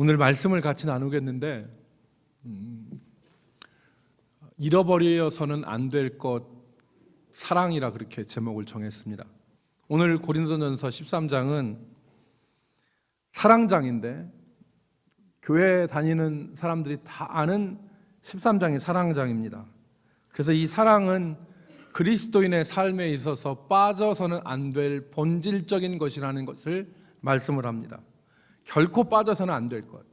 오늘 말씀을 같이 나누겠는데 잃어버려서는 안 될 것 사랑이라 그렇게 제목을 정했습니다. 오늘 고린도전서 13장은 사랑장인데 교회 다니는 사람들이 다 아는 13장이 사랑장입니다. 그래서 이 사랑은 그리스도인의 삶에 있어서 빠져서는 안 될 본질적인 것이라는 것을 말씀을 합니다. 결코 빠져서는 안 될 것.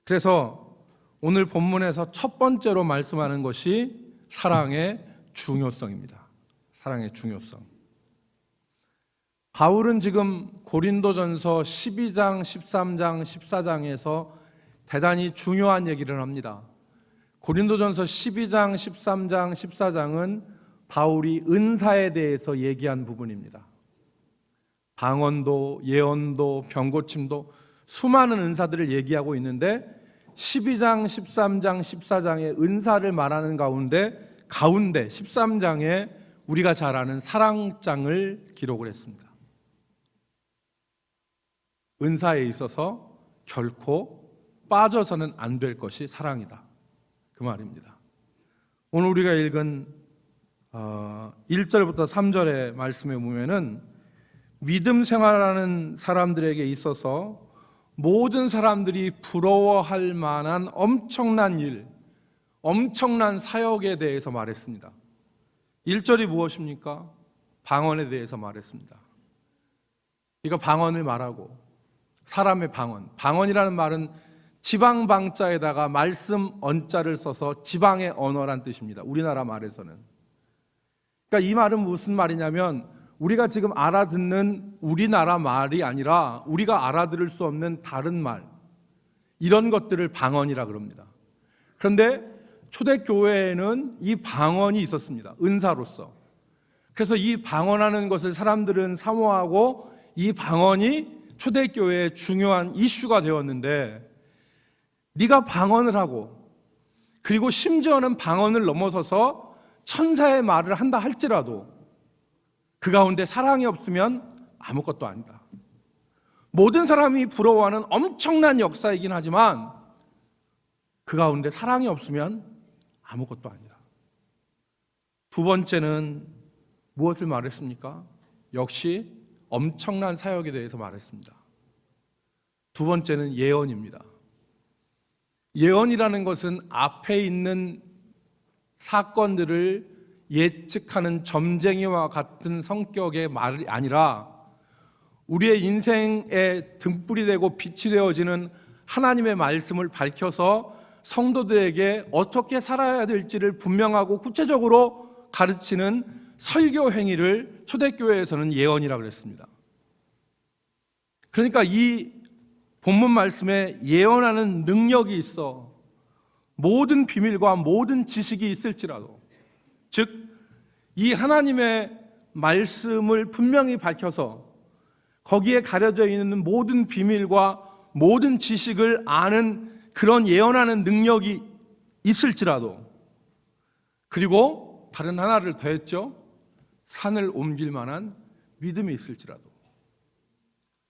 그래서 오늘 본문에서 첫 번째로 말씀하는 것이 사랑의 중요성입니다. 사랑의 중요성. 바울은 지금 고린도전서 12장, 13장, 14장에서 대단히 중요한 얘기를 합니다. 고린도전서 12장, 13장, 14장은 바울이 은사에 대해서 얘기한 부분입니다. 방언도, 예언도, 병고침도 수많은 은사들을 얘기하고 있는데 12장, 13장, 14장의 은사를 말하는 가운데 13장에 우리가 잘 아는 사랑장을 기록을 했습니다. 은사에 있어서 결코 빠져서는 안 될 것이 사랑이다. 그 말입니다. 오늘 우리가 읽은 1절부터 3절의 말씀에 보면은 믿음 생활하는 사람들에게 있어서 모든 사람들이 부러워할 만한 엄청난 일, 엄청난 사역에 대해서 말했습니다. 1절이 무엇입니까? 방언에 대해서 말했습니다. 이거 방언을 말하고 사람의 방언, 방언이라는 말은 지방방자에다가 말씀 언자를 써서 지방의 언어란 뜻입니다. 우리나라 말에서는. 그러니까 이 말은 무슨 말이냐면 우리가 지금 알아듣는 우리나라 말이 아니라 우리가 알아들을 수 없는 다른 말, 이런 것들을 방언이라 그럽니다. 그런데 초대교회에는 이 방언이 있었습니다. 은사로서. 그래서 이 방언하는 것을 사람들은 사모하고 이 방언이 초대교회의 중요한 이슈가 되었는데, 네가 방언을 하고 그리고 심지어는 방언을 넘어서서 천사의 말을 한다 할지라도 그 가운데 사랑이 없으면 아무것도 아니다. 모든 사람이 부러워하는 엄청난 역사이긴 하지만 그 가운데 사랑이 없으면 아무것도 아니다. 두 번째는 무엇을 말했습니까? 역시 엄청난 사역에 대해서 말했습니다. 두 번째는 예언입니다. 예언이라는 것은 앞에 있는 사건들을 예측하는 점쟁이와 같은 성격의 말이 아니라 우리의 인생의 등불이 되고 빛이 되어지는 하나님의 말씀을 밝혀서 성도들에게 어떻게 살아야 될지를 분명하고 구체적으로 가르치는 설교 행위를 초대교회에서는 예언이라고 그랬습니다. 그러니까 이 본문 말씀에 예언하는 능력이 있어 모든 비밀과 모든 지식이 있을지라도, 즉 이 하나님의 말씀을 분명히 밝혀서 거기에 가려져 있는 모든 비밀과 모든 지식을 아는 그런 예언하는 능력이 있을지라도, 그리고 다른 하나를 더했죠. 산을 옮길 만한 믿음이 있을지라도.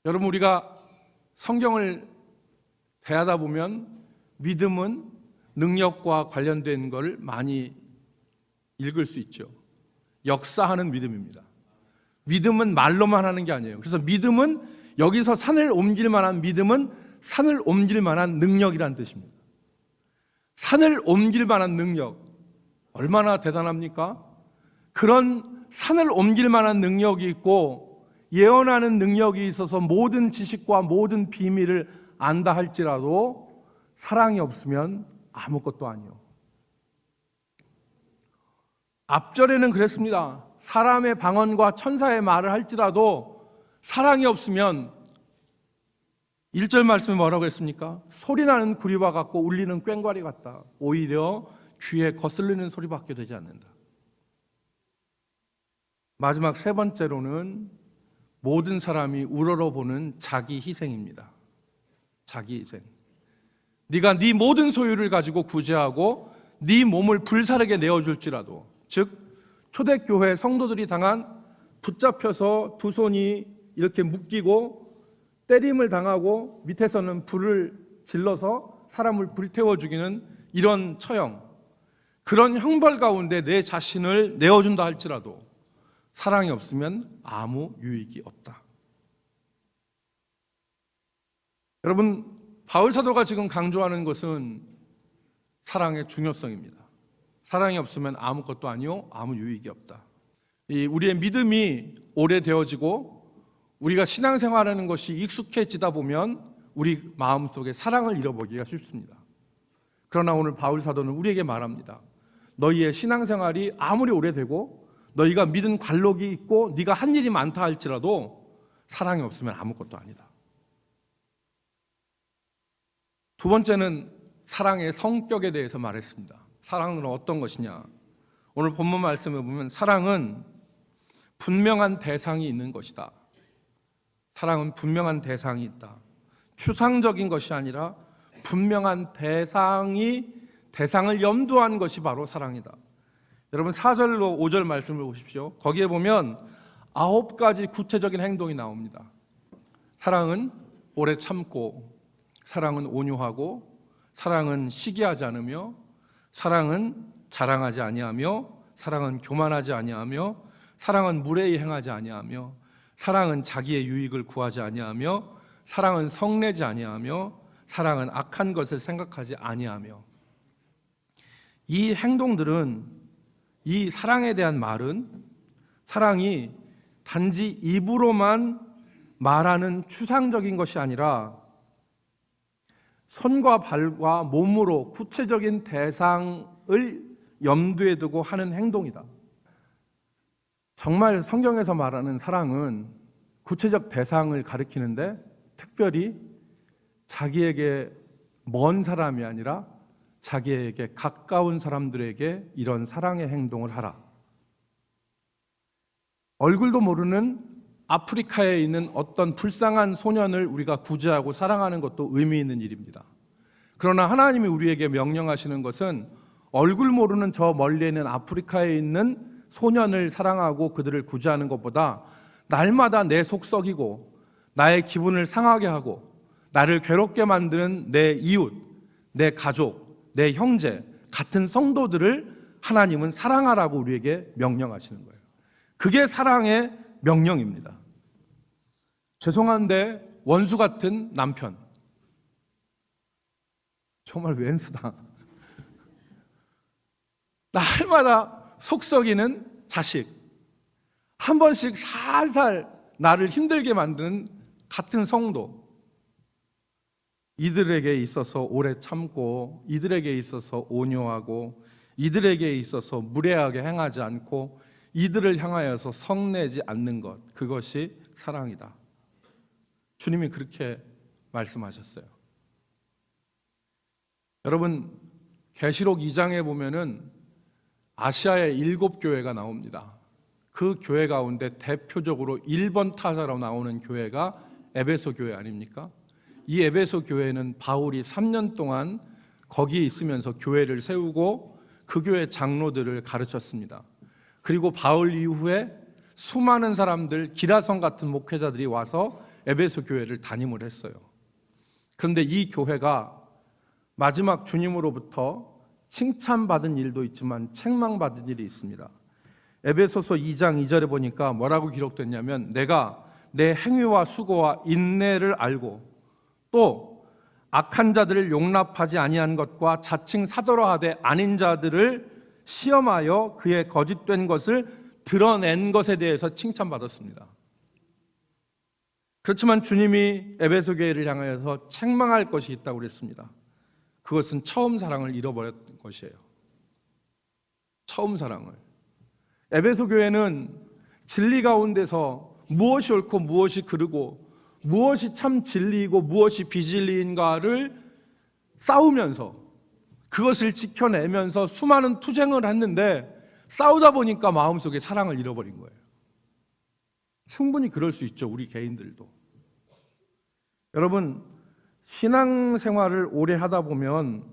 여러분, 우리가 성경을 대하다 보면 믿음은 능력과 관련된 걸 많이 읽을 수 있죠. 역사하는 믿음입니다. 믿음은 말로만 하는 게 아니에요. 그래서 믿음은 여기서 산을 옮길 만한 믿음은 산을 옮길 만한 능력이라는 뜻입니다. 산을 옮길 만한 능력, 얼마나 대단합니까? 그런 산을 옮길 만한 능력이 있고 예언하는 능력이 있어서 모든 지식과 모든 비밀을 안다 할지라도 사랑이 없으면 아무것도 아니요. 앞절에는 그랬습니다. 사람의 방언과 천사의 말을 할지라도 사랑이 없으면 1절 말씀에 뭐라고 했습니까? 소리나는 구리와 같고 울리는 꽹과리 같다. 오히려 귀에 거슬리는 소리밖에 되지 않는다. 마지막 세 번째로는 모든 사람이 우러러보는 자기 희생입니다. 자기 희생. 네가 네 모든 소유를 가지고 구제하고 네 몸을 불사르게 내어줄지라도, 즉 초대교회 성도들이 당한 붙잡혀서 두 손이 이렇게 묶이고 때림을 당하고 밑에서는 불을 질러서 사람을 불태워 죽이는 이런 처형, 그런 형벌 가운데 내 자신을 내어준다 할지라도 사랑이 없으면 아무 유익이 없다. 여러분, 바울 사도가 지금 강조하는 것은 사랑의 중요성입니다. 사랑이 없으면 아무것도 아니요, 아무 유익이 없다. 우리의 믿음이 오래되어지고 우리가 신앙생활하는 것이 익숙해지다 보면 우리 마음속에 사랑을 잃어버리기가 쉽습니다. 그러나 오늘 바울 사도는 우리에게 말합니다. 너희의 신앙생활이 아무리 오래되고 너희가 믿은 관록이 있고 네가 한 일이 많다 할지라도 사랑이 없으면 아무것도 아니다. 두 번째는 사랑의 성격에 대해서 말했습니다. 사랑은 어떤 것이냐? 오늘 본문 말씀에 보면 사랑은 분명한 대상이 있는 것이다. 사랑은 분명한 대상이 있다. 추상적인 것이 아니라 분명한 대상을 염두한 것이 바로 사랑이다. 여러분 4절로 5절 말씀을 보십시오. 거기에 보면 9가지 구체적인 행동이 나옵니다. 사랑은 오래 참고, 사랑은 온유하고, 사랑은 시기하지 않으며, 사랑은 자랑하지 아니하며, 사랑은 교만하지 아니하며, 사랑은 무례히 행하지 아니하며, 사랑은 자기의 유익을 구하지 아니하며, 사랑은 성내지 아니하며, 사랑은 악한 것을 생각하지 아니하며. 이 행동들은, 이 사랑에 대한 말은 사랑이 단지 입으로만 말하는 추상적인 것이 아니라 손과 발과 몸으로 구체적인 대상을 염두에 두고 하는 행동이다. 정말 성경에서 말하는 사랑은 구체적 대상을 가리키는데 특별히 자기에게 먼 사람이 아니라 자기에게 가까운 사람들에게 이런 사랑의 행동을 하라. 얼굴도 모르는 아프리카에 있는 어떤 불쌍한 소년을 우리가 구제하고 사랑하는 것도 의미 있는 일입니다. 그러나 하나님이 우리에게 명령하시는 것은 얼굴 모르는 저 멀리 있는 아프리카에 있는 소년을 사랑하고 그들을 구제하는 것보다 날마다 내 속 썩이고 나의 기분을 상하게 하고 나를 괴롭게 만드는 내 이웃, 내 가족, 내 형제, 같은 성도들을 하나님은 사랑하라고 우리에게 명령하시는 거예요. 그게 사랑의 명령입니다. 죄송한데 원수 같은 남편, 정말 왼수다. 날마다 속썩이는 자식, 한 번씩 살살 나를 힘들게 만드는 같은 성도, 이들에게 있어서 오래 참고, 이들에게 있어서 온유하고, 이들에게 있어서 무례하게 행하지 않고, 이들을 향하여서 성내지 않는 것, 그것이 사랑이다. 주님이 그렇게 말씀하셨어요. 여러분, 계시록 2장에 보면은 아시아의 7교회가 나옵니다. 그 교회 가운데 대표적으로 1번 타자로 나오는 교회가 에베소 교회 아닙니까? 이 에베소 교회는 바울이 3년 동안 거기에 있으면서 교회를 세우고 그 교회 장로들을 가르쳤습니다. 그리고 바울 이후에 수많은 사람들, 기라성 같은 목회자들이 와서 에베소 교회를 담임을 했어요. 그런데 이 교회가 마지막 주님으로부터 칭찬받은 일도 있지만 책망받은 일이 있습니다. 에베소서 2장 2절에 보니까 뭐라고 기록됐냐면, 내가 내 행위와 수고와 인내를 알고 또 악한 자들을 용납하지 아니한 것과 자칭 사도라 하되 아닌 자들을 시험하여 그의 거짓된 것을 드러낸 것에 대해서 칭찬받았습니다. 그렇지만 주님이 에베소 교회를 향하여서 책망할 것이 있다고 그랬습니다. 그것은 처음 사랑을 잃어버렸던 것이에요. 처음 사랑을. 에베소 교회는 진리 가운데서 무엇이 옳고 무엇이 그르고 무엇이 참 진리이고 무엇이 비진리인가를 싸우면서 그것을 지켜내면서 수많은 투쟁을 했는데 싸우다 보니까 마음속에 사랑을 잃어버린 거예요. 충분히 그럴 수 있죠, 우리 개인들도. 여러분, 신앙생활을 오래 하다 보면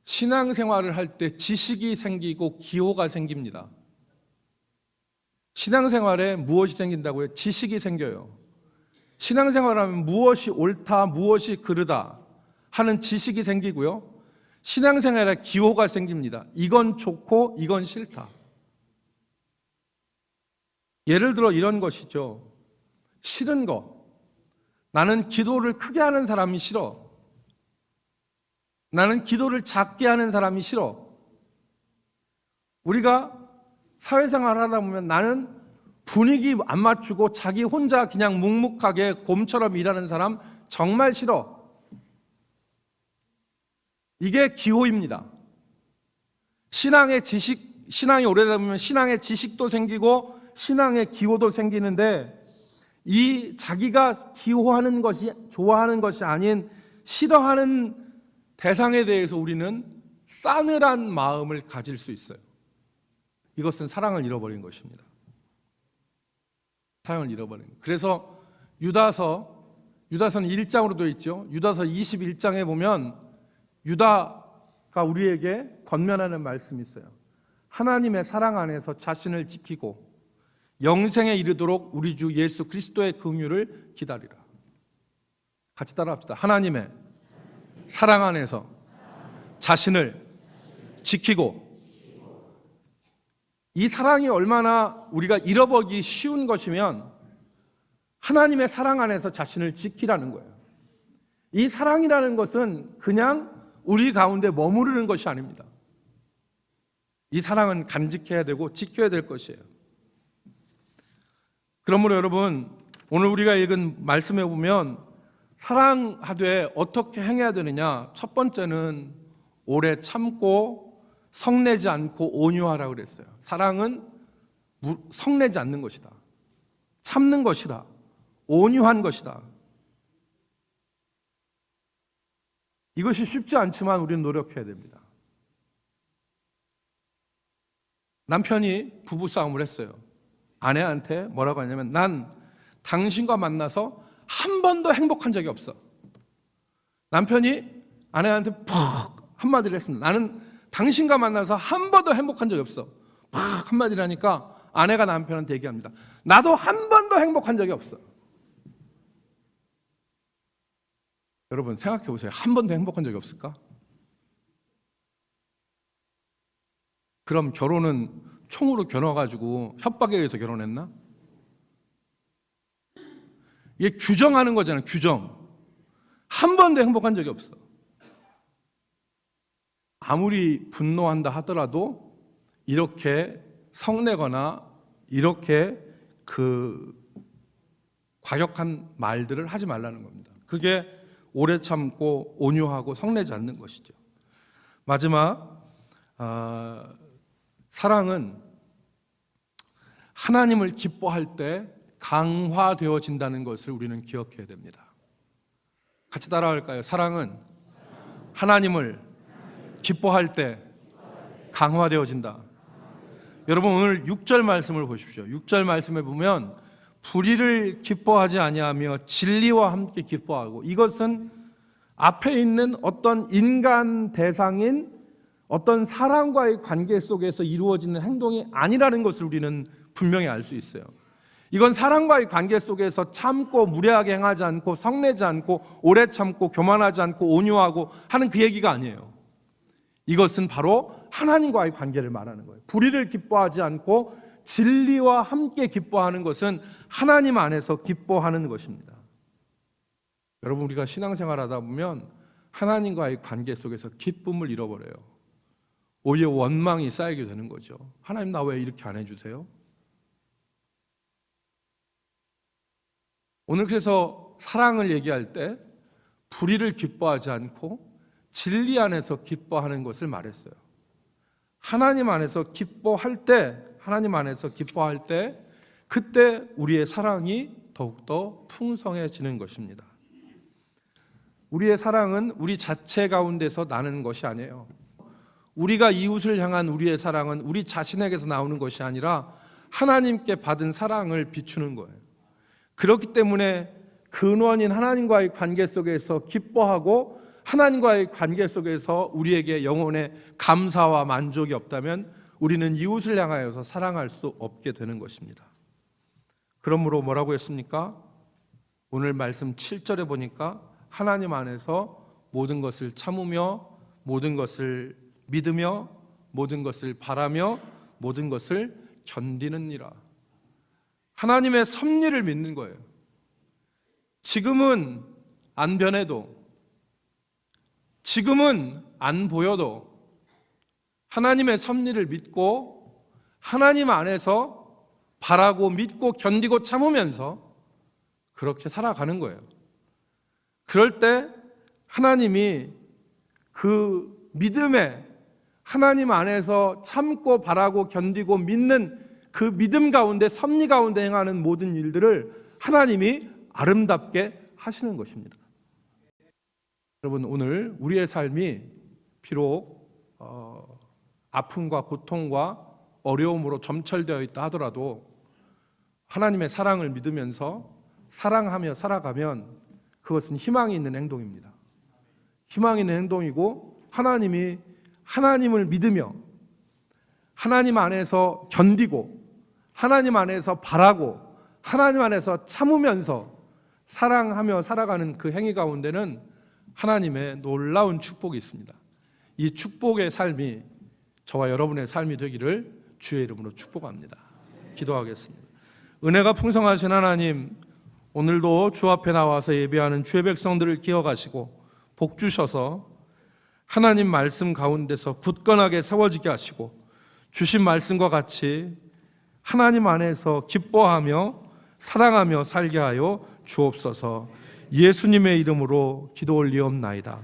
신앙생활을 할 때 지식이 생기고 기호가 생깁니다. 신앙생활에 무엇이 생긴다고요? 지식이 생겨요. 신앙생활하면 무엇이 옳다, 무엇이 그르다 하는 지식이 생기고요. 신앙생활에 기호가 생깁니다. 이건 좋고 이건 싫다. 예를 들어 이런 것이죠. 싫은 거. 나는 기도를 크게 하는 사람이 싫어. 나는 기도를 작게 하는 사람이 싫어. 우리가 사회생활을 하다 보면 나는 분위기 안 맞추고 자기 혼자 그냥 묵묵하게 곰처럼 일하는 사람 정말 싫어. 이게 기호입니다. 신앙이 오래되다 보면 신앙의 지식도 생기고 신앙의 기호도 생기는데 이 자기가 기호하는 것이 좋아하는 것이 아닌 싫어하는 대상에 대해서 우리는 싸늘한 마음을 가질 수 있어요. 이것은 사랑을 잃어버린 것입니다. 사랑을 잃어버린 것. 그래서 유다서는 1장으로 되어 있죠. 유다서 21장에 보면 유다가 우리에게 권면하는 말씀이 있어요. 하나님의 사랑 안에서 자신을 지키고 영생에 이르도록 우리 주 예수 그리스도의 긍휼을 기다리라. 같이 따라합시다. 하나님의 사랑 안에서 자신을 지키고. 이 사랑이 얼마나 우리가 잃어버리기 쉬운 것이면 하나님의 사랑 안에서 자신을 지키라는 거예요. 이 사랑이라는 것은 그냥 우리 가운데 머무르는 것이 아닙니다. 이 사랑은 간직해야 되고 지켜야 될 것이에요. 그러므로 여러분, 오늘 우리가 읽은 말씀에 보면 사랑하되 어떻게 행해야 되느냐? 첫 번째는 오래 참고 성내지 않고 온유하라고 그랬어요. 사랑은 성내지 않는 것이다. 참는 것이다. 온유한 것이다. 이것이 쉽지 않지만 우리는 노력해야 됩니다. 남편이 부부싸움을 했어요. 아내한테 뭐라고 하냐면 난 당신과 만나서 한 번도 행복한 적이 없어. 남편이 아내한테 퍽 한마디를 했습니다. 나는 당신과 만나서 한 번도 행복한 적이 없어. 팍 한마디를 하니까 아내가 남편한테 얘기합니다. 나도 한 번도 행복한 적이 없어. 여러분 생각해 보세요. 한 번도 행복한 적이 없을까? 그럼 결혼은 총으로 겨눠가지고 협박에 의해서 결혼했나? 이게 규정하는 거잖아요. 규정. 한 번도 행복한 적이 없어. 아무리 분노한다 하더라도 이렇게 성내거나 이렇게 과격한 말들을 하지 말라는 겁니다. 그게 오래 참고 온유하고 성내지 않는 것이죠. 마지막 사랑은 하나님을 기뻐할 때 강화되어진다는 것을 우리는 기억해야 됩니다. 같이 따라할까요? 사랑은 하나님을 기뻐할 때 강화되어진다. 여러분 오늘 6절 말씀을 보십시오. 6절 말씀에 보면 불의를 기뻐하지 아니하며 진리와 함께 기뻐하고, 이것은 앞에 있는 어떤 인간 대상인 어떤 사람과의 관계 속에서 이루어지는 행동이 아니라는 것을 우리는 분명히 알 수 있어요. 이건 사람과의 관계 속에서 참고 무례하게 행하지 않고 성내지 않고 오래 참고 교만하지 않고 온유하고 하는 그 얘기가 아니에요. 이것은 바로 하나님과의 관계를 말하는 거예요. 불의를 기뻐하지 않고 진리와 함께 기뻐하는 것은 하나님 안에서 기뻐하는 것입니다. 여러분 우리가 신앙생활하다 보면 하나님과의 관계 속에서 기쁨을 잃어버려요. 오히려 원망이 쌓이게 되는 거죠. 하나님 나 왜 이렇게 안 해주세요? 오늘 그래서 사랑을 얘기할 때 불의를 기뻐하지 않고 진리 안에서 기뻐하는 것을 말했어요. 하나님 안에서 기뻐할 때, 그때 우리의 사랑이 더욱더 풍성해지는 것입니다. 우리의 사랑은 우리 자체 가운데서 나는 것이 아니에요. 우리가 이웃을 향한 우리의 사랑은 우리 자신에게서 나오는 것이 아니라 하나님께 받은 사랑을 비추는 거예요. 그렇기 때문에 근원인 하나님과의 관계 속에서 기뻐하고 하나님과의 관계 속에서 우리에게 영혼의 감사와 만족이 없다면 우리는 이웃을 향하여서 사랑할 수 없게 되는 것입니다. 그러므로 뭐라고 했습니까? 오늘 말씀 7절에 보니까 하나님 안에서 모든 것을 참으며 모든 것을 믿으며 모든 것을 바라며 모든 것을 견디느니라. 하나님의 섭리를 믿는 거예요. 지금은 안 변해도, 지금은 안 보여도 하나님의 섭리를 믿고 하나님 안에서 바라고 믿고 견디고 참으면서 그렇게 살아가는 거예요. 그럴 때 하나님이 그 믿음에, 하나님 안에서 참고 바라고 견디고 믿는 그 믿음 가운데, 섭리 가운데 행하는 모든 일들을 하나님이 아름답게 하시는 것입니다. 여러분, 오늘 우리의 삶이 비록 아픔과 고통과 어려움으로 점철되어 있다 하더라도 하나님의 사랑을 믿으면서 사랑하며 살아가면 그것은 희망이 있는 행동입니다. 희망이 있는 행동이고, 하나님이 하나님을 믿으며 하나님 안에서 견디고 하나님 안에서 바라고 하나님 안에서 참으면서 사랑하며 살아가는 그 행위 가운데는 하나님의 놀라운 축복이 있습니다. 이 축복의 삶이 저와 여러분의 삶이 되기를 주의 이름으로 축복합니다. 기도하겠습니다. 은혜가 풍성하신 하나님, 오늘도 주 앞에 나와서 예배하는 주의 백성들을 기억하시고 복 주셔서 하나님 말씀 가운데서 굳건하게 세워지게 하시고 주신 말씀과 같이 하나님 안에서 기뻐하며 사랑하며 살게 하여 주옵소서. 예수님의 이름으로 기도 올리옵나이다.